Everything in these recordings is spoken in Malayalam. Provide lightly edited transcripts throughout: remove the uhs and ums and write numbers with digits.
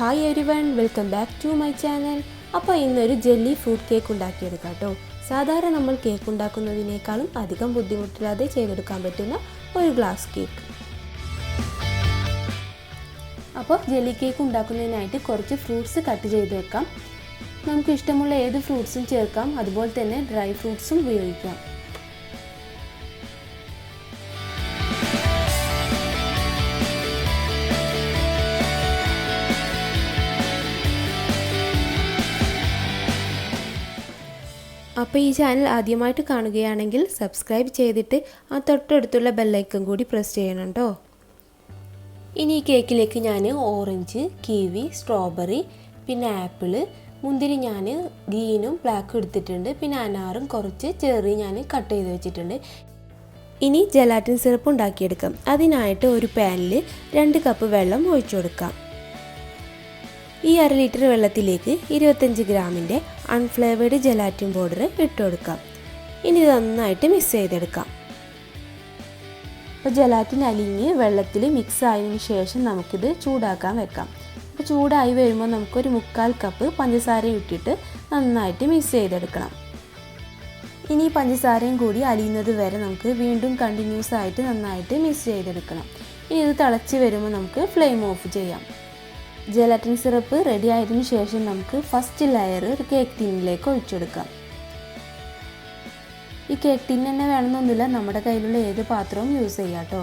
Hi everyone, welcome back to my channel. അപ്പോൾ ഇന്നൊരു ജെല്ലി ഫ്രൂട്ട് കേക്ക് ഉണ്ടാക്കിയെടുക്കാം കേട്ടോ. സാധാരണ നമ്മൾ കേക്ക് ഉണ്ടാക്കുന്നതിനേക്കാളും അധികം ബുദ്ധിമുട്ടില്ലാതെ ചെയ്തെടുക്കാൻ പറ്റുന്ന ഒരു ഗ്ലാസ് കേക്ക്. അപ്പോൾ ജെല്ലി കേക്ക് ഉണ്ടാക്കുന്നതിനായിട്ട് കുറച്ച് ഫ്രൂട്ട്സ് കട്ട് ചെയ്ത് വെക്കാം. നമുക്ക് ഇഷ്ടമുള്ള ഏത് ഫ്രൂട്ട്സും ചേർക്കാം, അതുപോലെ തന്നെ ഡ്രൈ ഫ്രൂട്ട്സും ഉപയോഗിക്കാം. അപ്പോൾ ഈ ചാനൽ ആദ്യമായിട്ട് കാണുകയാണെങ്കിൽ സബ്സ്ക്രൈബ് ചെയ്തിട്ട് ആ തൊട്ടടുത്തുള്ള ബെല്ലൈക്കൺ കൂടി പ്രസ് ചെയ്യണം കേട്ടോ. ഇനി ഈ കേക്കിലേക്ക് ഞാൻ ഓറഞ്ച്, കിവി, സ്ട്രോബെറി, പിന്നെ ആപ്പിള്, മുന്തിരി ഞാൻ ഗ്രീനും ബ്ലാക്കും എടുത്തിട്ടുണ്ട്. പിന്നെ അനാറും കുറച്ച് ചെറി ഞാൻ കട്ട് ചെയ്ത് വെച്ചിട്ടുണ്ട്. ഇനി ജെലാറ്റിൻ സിറപ്പ് ഉണ്ടാക്കിയെടുക്കാം. അതിനായിട്ട് ഒരു പാനിൽ 2 കപ്പ് വെള്ളം ഒഴിച്ചു കൊടുക്കാം. ഈ 1/2 ലിറ്റർ വെള്ളത്തിലേക്ക് 25 ഗ്രാമിൻ്റെ അൺഫ്ലേവേർഡ് ജെലാറ്റിൻ പൗഡർ ഇട്ട് കൊടുക്കാം. ഇനി ഇത് നന്നായിട്ട് മിക്സ് ചെയ്തെടുക്കാം. അപ്പോൾ ജെലാറ്റിൻ അലിഞ്ഞ് വെള്ളത്തിൽ മിക്സ് ആയതിനു ശേഷം നമുക്കിത് ചൂടാക്കാൻ വെക്കാം. അപ്പോൾ ചൂടായി വരുമ്പോൾ നമുക്കൊരു 1/4 കപ്പ് പഞ്ചസാര ഇട്ടിട്ട് നന്നായിട്ട് മിക്സ് ചെയ്തെടുക്കണം. ഇനി പഞ്ചസാരയും കൂടി അലിയുന്നത് വരെ നമുക്ക് വീണ്ടും കണ്ടിന്യൂസ് ആയിട്ട് നന്നായിട്ട് മിക്സ് ചെയ്തെടുക്കണം. ഇനി ഇത് തിളച്ച് വരുമ്പോൾ നമുക്ക് ഫ്ലെയിം ഓഫ് ചെയ്യാം. ജെലാറ്റിൻ സിറപ്പ് റെഡി ആയതിനു ശേഷം നമുക്ക് ഫസ്റ്റ് ലെയർ ഒരു കേക്ക് ടിന്നിലേക്ക് ഒഴിച്ചെടുക്കാം. ഈ കേക്ക് ടിൻ തന്നെ വേണമെന്നൊന്നുമില്ല, നമ്മുടെ കയ്യിലുള്ള ഏത് പാത്രവും യൂസ് ചെയ്യാം കേട്ടോ.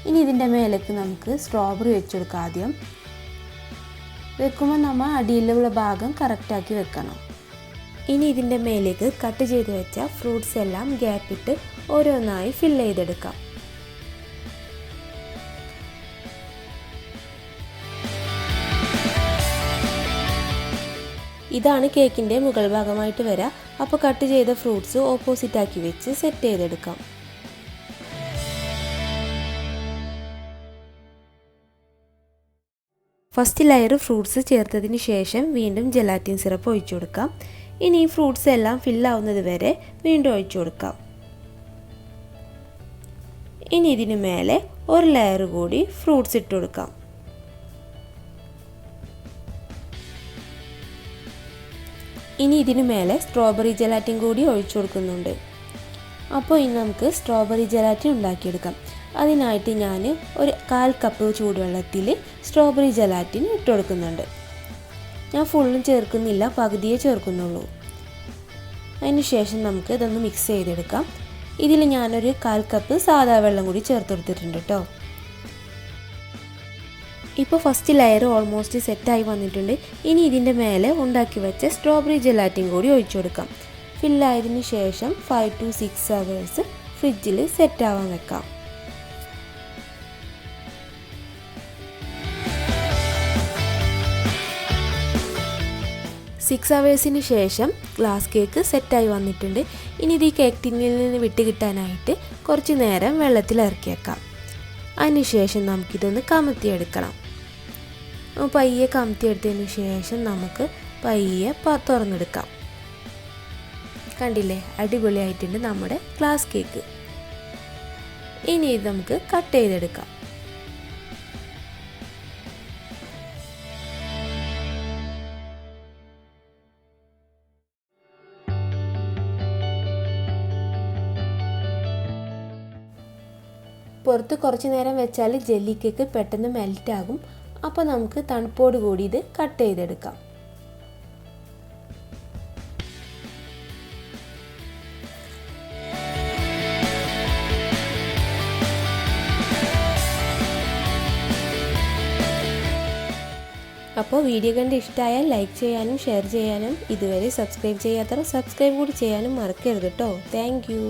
ഇനി ഇതിൻ്റെ മേലേക്ക് നമുക്ക് സ്ട്രോബെറി വെച്ചെടുക്കാം. ആദ്യം വെക്കുമ്പോൾ നമ്മൾ അടിയിലുള്ള ഭാഗം കറക്റ്റാക്കി വെക്കണം. ഇനി ഇതിൻ്റെ മേലേക്ക് കട്ട് ചെയ്ത് വെച്ച ഫ്രൂട്ട്സ് എല്ലാം ഗ്യാപ്പിട്ട് ഓരോന്നായി ഫില്ല് ചെയ്തെടുക്കാം. ഇതാണ് കേക്കിൻ്റെ മുകൾ ഭാഗമായിട്ട് വരിക. അപ്പോൾ കട്ട് ചെയ്ത ഫ്രൂട്ട്സ് ഓപ്പോസിറ്റ് ആക്കി വെച്ച് സെറ്റ് ചെയ്തെടുക്കാം. ഫസ്റ്റ് ലെയർ ഫ്രൂട്ട്സ് ചേർത്തതിന് ശേഷം വീണ്ടും ജെലാറ്റിൻ സിറപ്പ് ഒഴിച്ചു കൊടുക്കാം. ഇനി ഈ ഫ്രൂട്ട്സ് എല്ലാം ഫില്ലാവുന്നത് വരെ വീണ്ടും ഒഴിച്ചു കൊടുക്കാം. ഇനി ഇതിന് മേലെ ഒരു ലെയർ കൂടി ഫ്രൂട്ട്സ് ഇട്ട് കൊടുക്കാം. ഇനി ഇതിന് മേലെ സ്ട്രോബെറി ജെലാറ്റിൻ കൂടി ഒഴിച്ചു കൊടുക്കുന്നുണ്ട്. അപ്പോൾ ഇനി നമുക്ക് സ്ട്രോബെറി ജെലാറ്റിൻ ഉണ്ടാക്കിയെടുക്കാം. അതിനായിട്ട് ഞാൻ ഒരു 1/4 കപ്പ് ചൂടുവെള്ളത്തിൽ സ്ട്രോബെറി ജെലാറ്റിൻ ഇട്ട് കൊടുക്കുന്നുണ്ട്. ഞാൻ ഫുള്ളും ചേർക്കുന്നില്ല, പകുതിയേ ചേർക്കുന്നുള്ളൂ. അതിന് ശേഷം നമുക്ക് ഇതൊന്ന് മിക്സ് ചെയ്തെടുക്കാം. ഇതിൽ ഞാനൊരു 1/4 കപ്പ് സാദാ വെള്ളം കൂടി ചേർത്ത് കൊടുത്തിട്ടുണ്ട് കേട്ടോ. ഇപ്പോൾ ഫസ്റ്റ് ലെയർ ഓൾമോസ്റ്റ് സെറ്റായി വന്നിട്ടുണ്ട്. ഇനി ഇതിൻ്റെ മേലെ ഉണ്ടാക്കി വെച്ച സ്ട്രോബെറി ജെലാറ്റിൻ കൂടി ഒഴിച്ചു കൊടുക്കാം. ഫില്ലായതിനു ശേഷം 5 to 6 hours ഫ്രിഡ്ജിൽ സെറ്റാവാൻ വെക്കാം. സിക്സ് ഹവേഴ്സിന് ശേഷം ഗ്ലാസ് കേക്ക് സെറ്റായി വന്നിട്ടുണ്ട്. ഇനി ഇത് ഈ കേക്ക് ടിന്നിൽ നിന്ന് വിട്ട് കിട്ടാനായിട്ട് കുറച്ച് നേരം വെള്ളത്തിൽ ഇറക്കി വെക്കാം. അതിനുശേഷം നമുക്കിതൊന്ന് കമത്തിയെടുക്കണം. പയ്യെ കമത്തിയെടുത്തതിന് ശേഷം നമുക്ക് പയ്യെ തുറന്നെടുക്കാം. കണ്ടില്ലേ, അടിപൊളിയായിട്ടുണ്ട് നമ്മുടെ ഗ്ലാസ് കേക്ക്. ഇനി ഇത് നമുക്ക് കട്ട് ചെയ്തെടുക്കാം. പുറത്ത് കുറച്ച് നേരം വെച്ചാൽ ജെല്ലി കേക്ക് പെട്ടെന്ന് മെൽറ്റ് ആകും. അപ്പോൾ നമുക്ക് തണുപ്പോട് കൂടി ഇത് കട്ട് ചെയ്തെടുക്കാം. അപ്പോൾ വീഡിയോ കണ്ട് ഇഷ്ടമായാൽ ലൈക്ക് ചെയ്യാനും ഷെയർ ചെയ്യാനും ഇതുവരെ സബ്സ്ക്രൈബ് ചെയ്യാത്തവർ സബ്സ്ക്രൈബ് കൂടി ചെയ്യാനും മറക്കരുത് കേട്ടോ. Thank you.